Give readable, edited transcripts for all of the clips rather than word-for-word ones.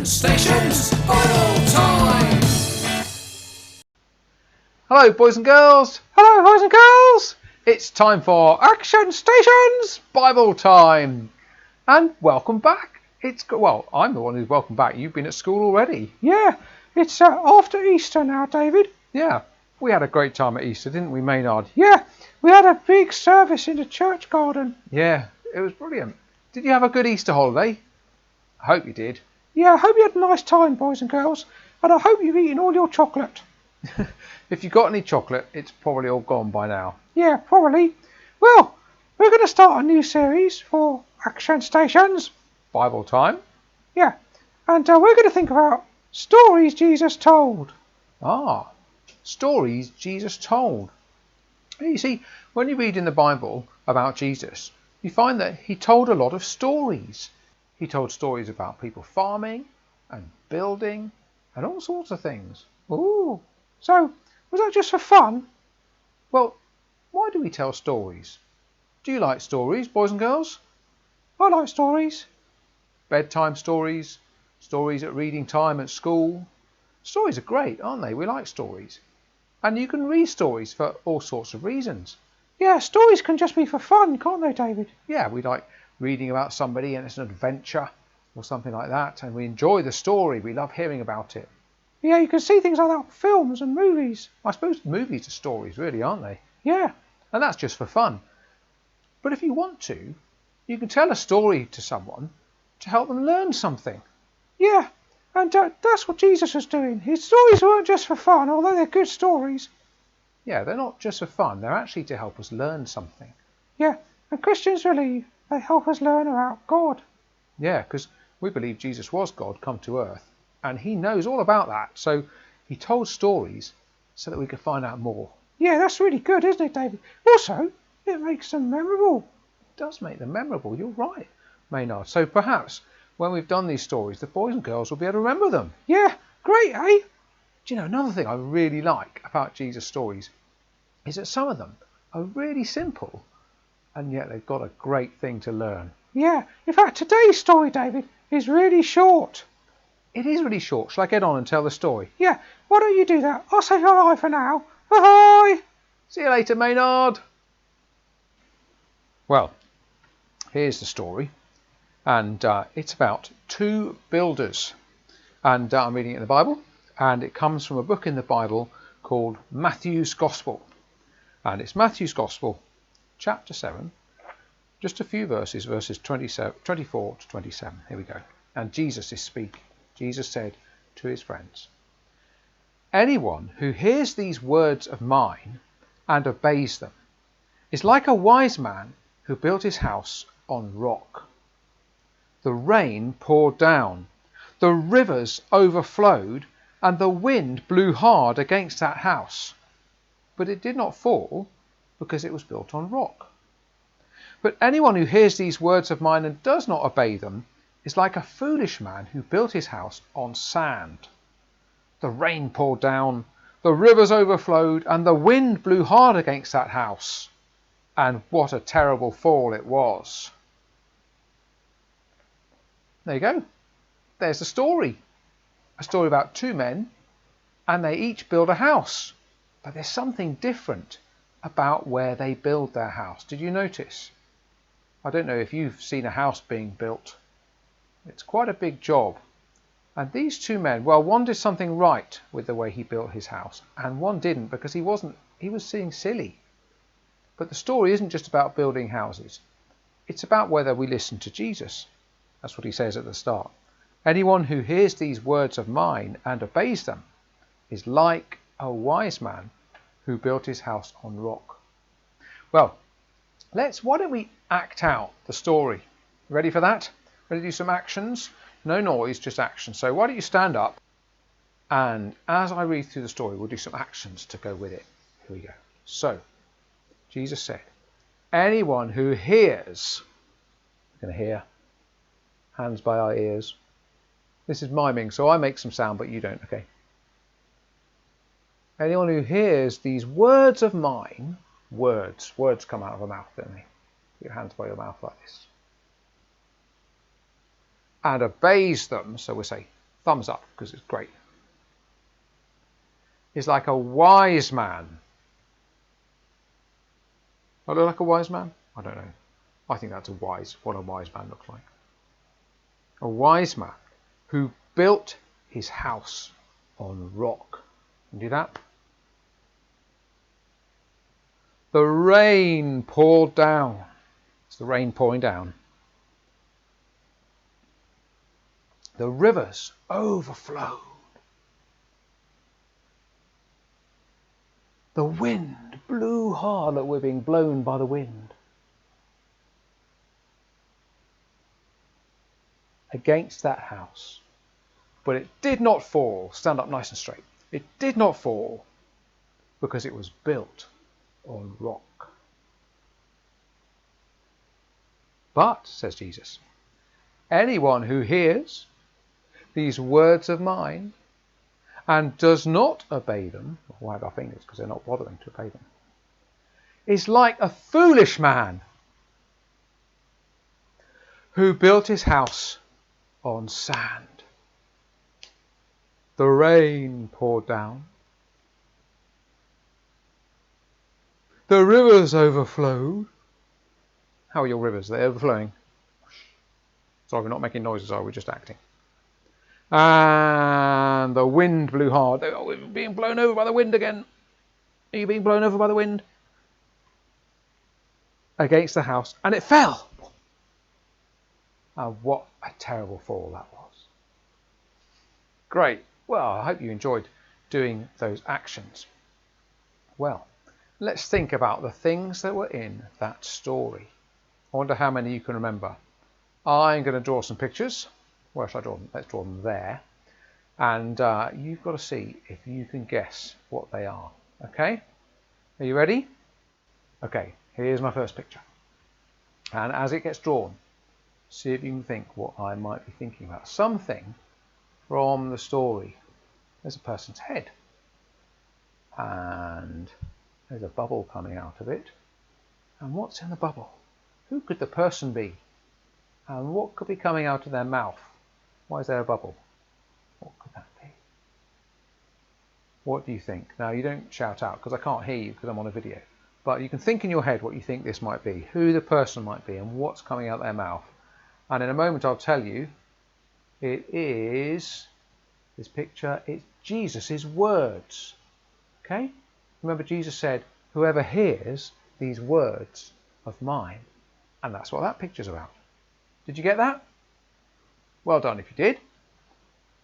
Stations Bible Time! Hello boys and girls! Hello boys and girls! It's time for Action Stations Bible Time! And welcome back. I'm the one who's welcome back. You've been at school already. Yeah, it's after Easter now, David. Yeah, we had a great time at Easter, didn't we, Maynard? Yeah, we had a big service in the church garden. Yeah, it was brilliant. Did you have a good Easter holiday? I hope you did. Yeah, I hope you had a nice time, boys and girls, and I hope you've eaten all your chocolate. If you got any chocolate, it's probably all gone by now. Yeah, probably. Well, we're going to start a new series for Action Stations Bible Time? Yeah, and we're going to think about stories Jesus told. Ah, stories Jesus told. You see, when you read in the Bible about Jesus, you find that he told a lot of stories. He told stories about people farming and building and all sorts of things. Ooh, so was that just for fun? Well, why do we tell stories? Do you like stories, boys and girls? I like stories. Bedtime stories, stories at reading time at school. Stories are great, aren't they? We like stories. And you can read stories for all sorts of reasons. Yeah, stories can just be for fun, can't they, David? Yeah, we like reading about somebody and it's an adventure or something like that, and we enjoy the story. We love hearing about it. Yeah, you can see things like that in films and movies. I suppose movies are stories, really, aren't they? Yeah. And that's just for fun. But if you want to, you can tell a story to someone to help them learn something. Yeah, and that's what Jesus was doing. His stories weren't just for fun, although they're good stories. Yeah, they're not just for fun, they're actually to help us learn something. Yeah, and Christians believe they help us learn about God. Yeah, because we believe Jesus was God come to earth, and he knows all about that. So he told stories so that we could find out more. Yeah, that's really good, isn't it, David? Also, it makes them memorable. It does make them memorable, you're right, Maynard. So perhaps when we've done these stories, the boys and girls will be able to remember them. Yeah, great, eh? Do you know, another thing I really like about Jesus' stories is that some of them are really simple, and yet they've got a great thing to learn. Yeah, in fact, today's story, David, is really short. It is really short. Shall I get on and tell the story? Yeah, why don't you do that? I'll save your life for now. Bye-bye! See you later, Maynard. Well, here's the story, and it's about two builders. And I'm reading it in the Bible, and it comes from a book in the Bible called Matthew's Gospel. And it's Matthew's Gospel, chapter 7, just a few verses 24 to 27. Here we go. And Jesus is speaking. Jesus said to his friends, "Anyone who hears these words of mine and obeys them is like a wise man who built his house on rock. The rain poured down, the rivers overflowed, and the wind blew hard against that house. But it did not fall because it was built on rock. But anyone who hears these words of mine and does not obey them is like a foolish man who built his house on sand. The rain poured down, the rivers overflowed, and the wind blew hard against that house. And what a terrible fall it was." There you go. There's the story. A story about two men, and they each build a house. But there's something different about where they build their house. Did you notice? I don't know if you've seen a house being built. It's quite a big job. And these two men, well, one did something right with the way he built his house, and one didn't because he was being silly. But the story isn't just about building houses. It's about whether we listen to Jesus. That's what he says at the start. Anyone who hears these words of mine and obeys them is like a wise man who built his house on rock. Well, why don't we act out the story? Ready for that? Ready to do some actions? No noise, just action. So why don't you stand up, and as I read through the story, we'll do some actions to go with it. Here we go. So, Jesus said, anyone who hears, we're going to hear, hands by our ears. This is miming, so I make some sound, but you don't, okay? Anyone who hears these words of mine, words come out of a mouth, don't they? Put your hands by your mouth like this. And obeys them, so we'll say, Thumbs up, because it's great. Is like a wise man. I look like a wise man? I don't know. I think that's what a wise man looks like. A wise man who built his house on rock. Can you do that? The rain poured down. It's the rain pouring down. The rivers overflowed. The wind blew hard. Look, we're being blown by the wind. Against that house. But it did not fall. Stand up nice and straight. It did not fall because it was built on rock. But, says Jesus, anyone who hears these words of mine and does not obey them, we'll wag our fingers because they're not bothering to obey them, is like a foolish man who built his house on sand. The rain poured down. The rivers overflowed. How are your rivers? Are they overflowing? Sorry, we're not making noises, are we? We're just acting. And the wind blew hard. Oh, we're being blown over by the wind again. Are you being blown over by the wind? Against the house. And it fell. And what a terrible fall that was. Great. Well, I hope you enjoyed doing those actions. Well, let's think about the things that were in that story. I wonder how many you can remember. I'm going to draw some pictures. Where should I draw them? Let's draw them there. And you've got to see if you can guess what they are. Okay? Are you ready? Okay, here's my first picture. And as it gets drawn, see if you can think what I might be thinking about. Something from the story. There's a person's head. And there's a bubble coming out of it. And what's in the bubble? Who could the person be? And what could be coming out of their mouth? Why is there a bubble? What could that be? What do you think? Now, you don't shout out because I can't hear you because I'm on a video. But you can think in your head what you think this might be, who the person might be, and what's coming out their mouth. And in a moment I'll tell you, it is, this picture, it's Jesus' words. Okay? Remember Jesus said, whoever hears these words of mine. And that's what that picture's about. Did you get that? Well done if you did.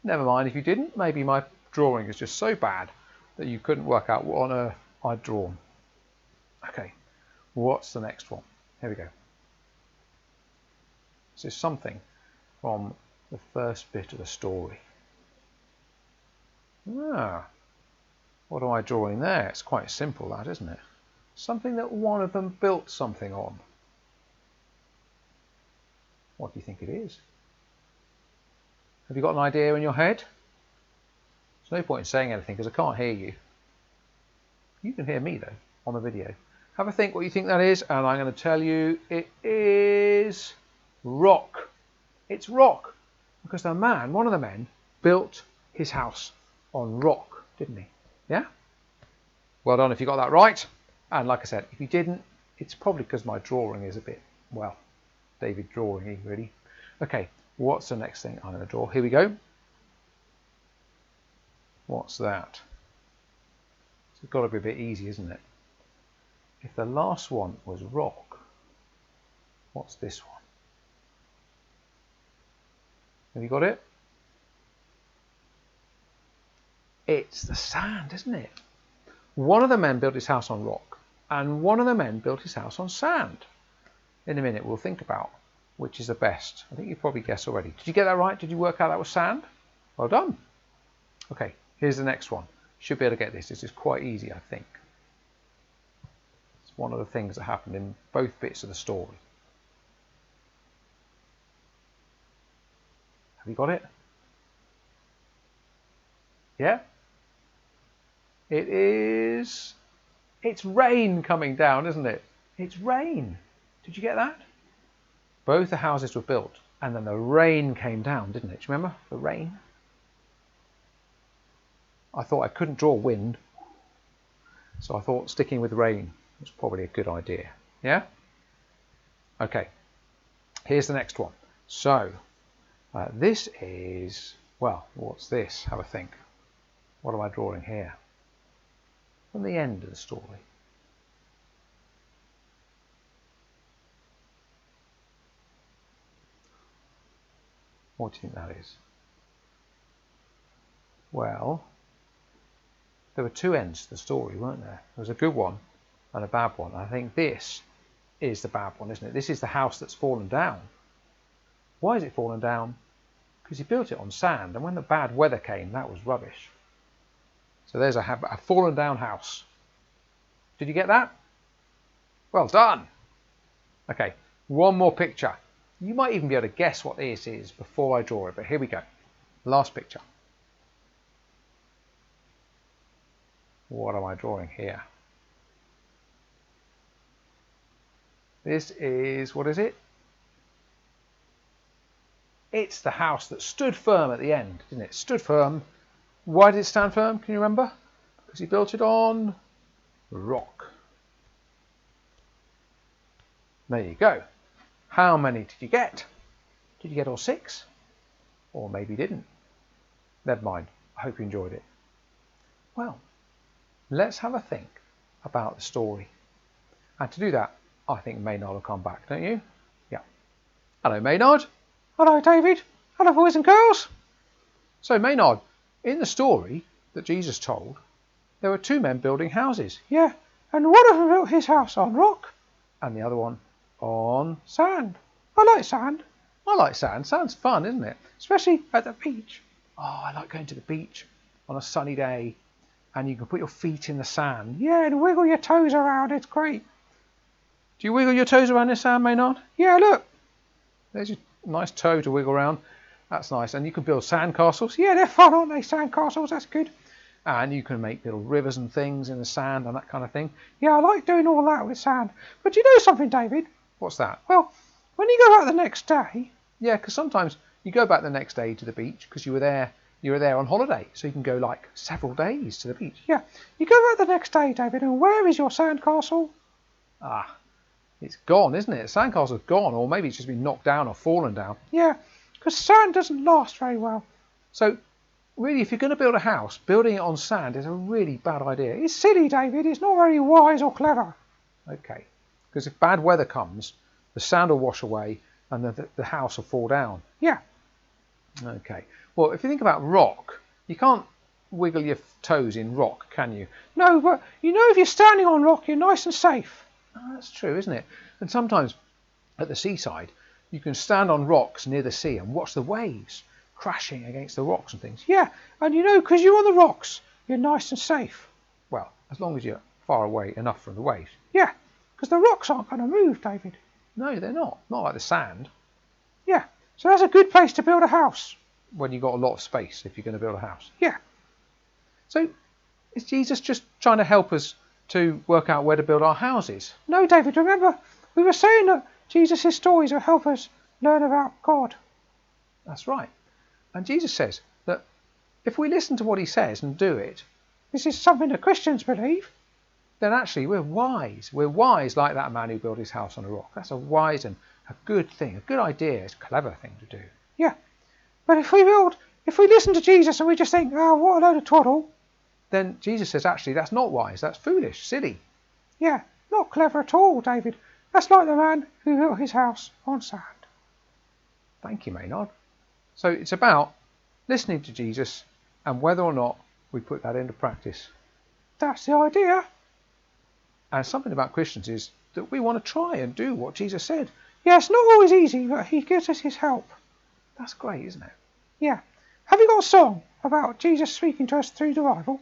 Never mind if you didn't. Maybe my drawing is just so bad that you couldn't work out what on earth I'd drawn. Okay, what's the next one? Here we go. This is something from the first bit of the story. Ah, what am I drawing there? It's quite simple, that, isn't it? Something that one of them built something on. What do you think it is? Have you got an idea in your head? There's no point in saying anything because I can't hear you. You can hear me though on the video. Have a think what you think that is, and I'm going to tell you it is rock. It's rock because the man, one of the men, built his house on rock, didn't he? Yeah? Well done if you got that right. And like I said, if you didn't, it's probably because my drawing is a bit, well, David drawing-y really. Okay, what's the next thing I'm going to draw? Here we go. What's that? It's got to be a bit easy, isn't it? If the last one was rock, what's this one? Have you got it? It's the sand, isn't it? One of the men built his house on rock, and one of the men built his house on sand. In a minute, we'll think about which is the best. I think you probably guessed already. Did you get that right? Did you work out that was sand? Well done. Okay, here's the next one. Should be able to get this. This is quite easy, I think. It's one of the things that happened in both bits of the story. Have you got it? Yeah? It is... It's rain coming down, isn't it? It's rain. Did you get that? Both the houses were built and then the rain came down, didn't it? Do you remember the rain? I thought I couldn't draw wind, so I thought sticking with rain was probably a good idea. Yeah? Okay, here's the next one. So, this is, well, what's this? Have a think. What am I drawing here? From the end of the story. What do you think that is? Well, there were two ends to the story, weren't there? There was a good one and a bad one. I think this is the bad one, isn't it? This is the house that's fallen down. Why is it fallen down? Because he built it on sand, and when the bad weather came, that was rubbish. So there's a fallen down house. Did you get that? Well done. Okay, one more picture. You might even be able to guess what this is before I draw it, but here we go. Last picture. What am I drawing here? This is, what is it? It's the house that stood firm at the end, didn't it? Stood firm. Why did it stand firm? Can you remember? Because he built it on rock. There you go. How many did you get? Did you get all 6? Or maybe you didn't. Never mind. I hope you enjoyed it. Well, let's have a think about the story. And to do that, I think Maynard will come back, don't you? Yeah. Hello, Maynard. Hello, David. Hello, boys and girls. So, Maynard, in the story that Jesus told, there were 2 men building houses. Yeah, and one of them built his house on rock. And the other one on... Sand. I like sand. I like sand. Sand's fun, isn't it? Especially at the beach. Oh, I like going to the beach on a sunny day, and you can put your feet in the sand. Yeah, and wiggle your toes around. It's great. Do you wiggle your toes around the sand, Maynard? Yeah, look. There's your nice toe to wiggle around. That's nice. And you can build sand castles. Yeah, they're fun, aren't they? Sand castles, that's good. And you can make little rivers and things in the sand and that kind of thing. Yeah, I like doing all that with sand. But you know something, David? What's that? Well, when you go out the next day... Yeah, because sometimes you go back the next day to the beach because you were there on holiday. So you can go like several days to the beach. Yeah, you go back the next day, David, and where is your sand castle? Ah, it's gone, isn't it? The sandcastle's gone, or maybe it's just been knocked down or fallen down. Yeah, because sand doesn't last very well. So, really, if you're going to build a house, building it on sand is a really bad idea. It's silly, David. It's not very wise or clever. Okay, because if bad weather comes, the sand will wash away and the house will fall down. Yeah. Okay, well, if you think about rock, you can't wiggle your toes in rock, can you? No, but you know if you're standing on rock, you're nice and safe. Oh, that's true, isn't it? And sometimes at the seaside, you can stand on rocks near the sea and watch the waves crashing against the rocks and things. Yeah, and you know, because you're on the rocks, you're nice and safe. Well, as long as you're far away enough from the waves. Yeah, because the rocks aren't going to move, David. No, they're not. Not like the sand. Yeah, so that's a good place to build a house. When you've got a lot of space, if you're going to build a house. Yeah. So, is Jesus just trying to help us to work out where to build our houses? No, David, remember, we were saying that Jesus' stories will help us learn about God. That's right. And Jesus says that if we listen to what he says and do it, this is something that Christians believe, then actually we're wise. We're wise like that man who built his house on a rock. That's a wise and a good thing, a good idea, it's a clever thing to do. Yeah, but if we listen to Jesus and we just think, oh, what a load of twaddle, then Jesus says actually that's not wise, that's foolish, silly. Yeah, not clever at all, David. That's like the man who built his house on sand. Thank you, Maynard. So it's about listening to Jesus and whether or not we put that into practice. That's the idea. And something about Christians is that we want to try and do what Jesus said. Yeah, it's not always easy, but he gives us his help. That's great, isn't it? Yeah. Have you got a song about Jesus speaking to us through the Bible?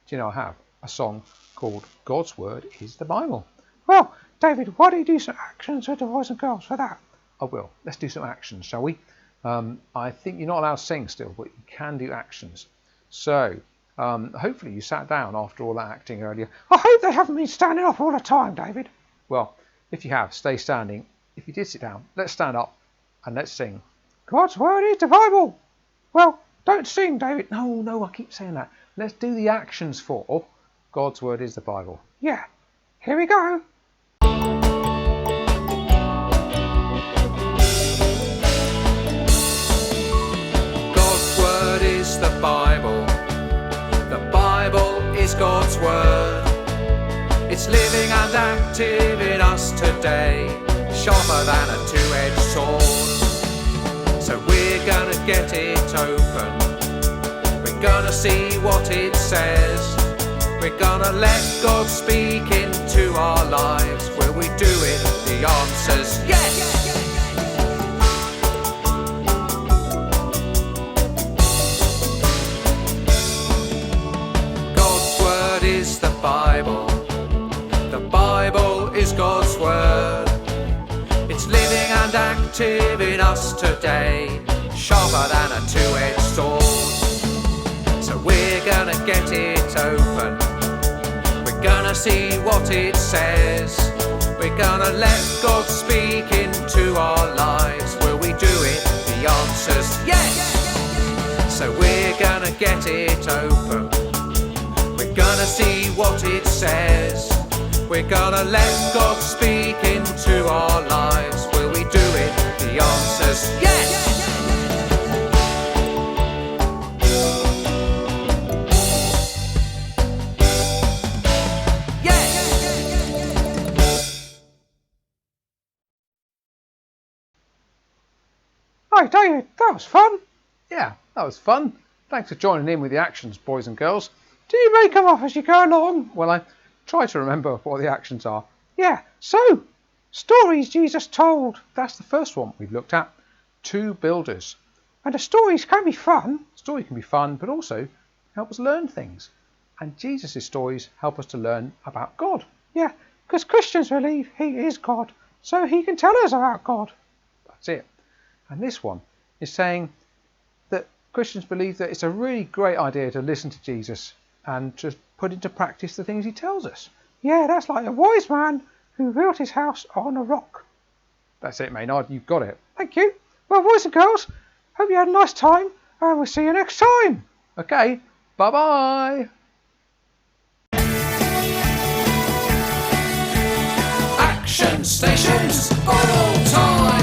Do you know I have a song called God's Word is the Bible? Well, David, why don't you do some actions with the boys and girls for that? I will. Let's do some actions, shall we? I think you're not allowed to sing still, but you can do actions. So, hopefully you sat down after all that acting earlier. I hope they haven't been standing up all the time, David. Well, if you have, stay standing. If you did sit down, let's stand up and let's sing. God's Word is the Bible. Well, Don't sing, David. No, I keep saying that. Let's do the actions for God's Word is the Bible. Yeah. Here we go. God's word is the Bible. The Bible is God's word. It's living and active in us today, sharper than a two-edged sword. So we're gonna get it open. We're gonna see what it says. We're gonna let God speak into our lives. Will we do it? The answer's yes! God's word is the Bible. The Bible is God's word. It's living and active in us today, sharper than a two-edged sword. So we're gonna get it open. We're gonna see what it says. We're gonna let God speak into our lives. Will we do it? The answer's yes! So we're gonna get it open. We're gonna see what it says. We're gonna let God speak into our lives. Will we do it? The answer's yes! Hey, David, that was fun. Yeah, that was fun. Thanks for joining in with the actions, boys and girls. Do you make them up as you go along? Well, I try to remember what the actions are. Yeah. So, stories Jesus told. That's the first one we've looked at. Two builders. And the stories can be fun. Story can be fun, but also help us learn things. And Jesus' stories help us to learn about God. Yeah, because Christians believe he is God, so he can tell us about God. That's it. And this one is saying that Christians believe that it's a really great idea to listen to Jesus and just put into practice the things he tells us. Yeah, that's like a wise man who built his house on a rock. That's it, Maynard. You've got it. Thank you. Well, boys and girls, hope you had a nice time, and we'll see you next time. Okay, bye-bye. Action stations, all time.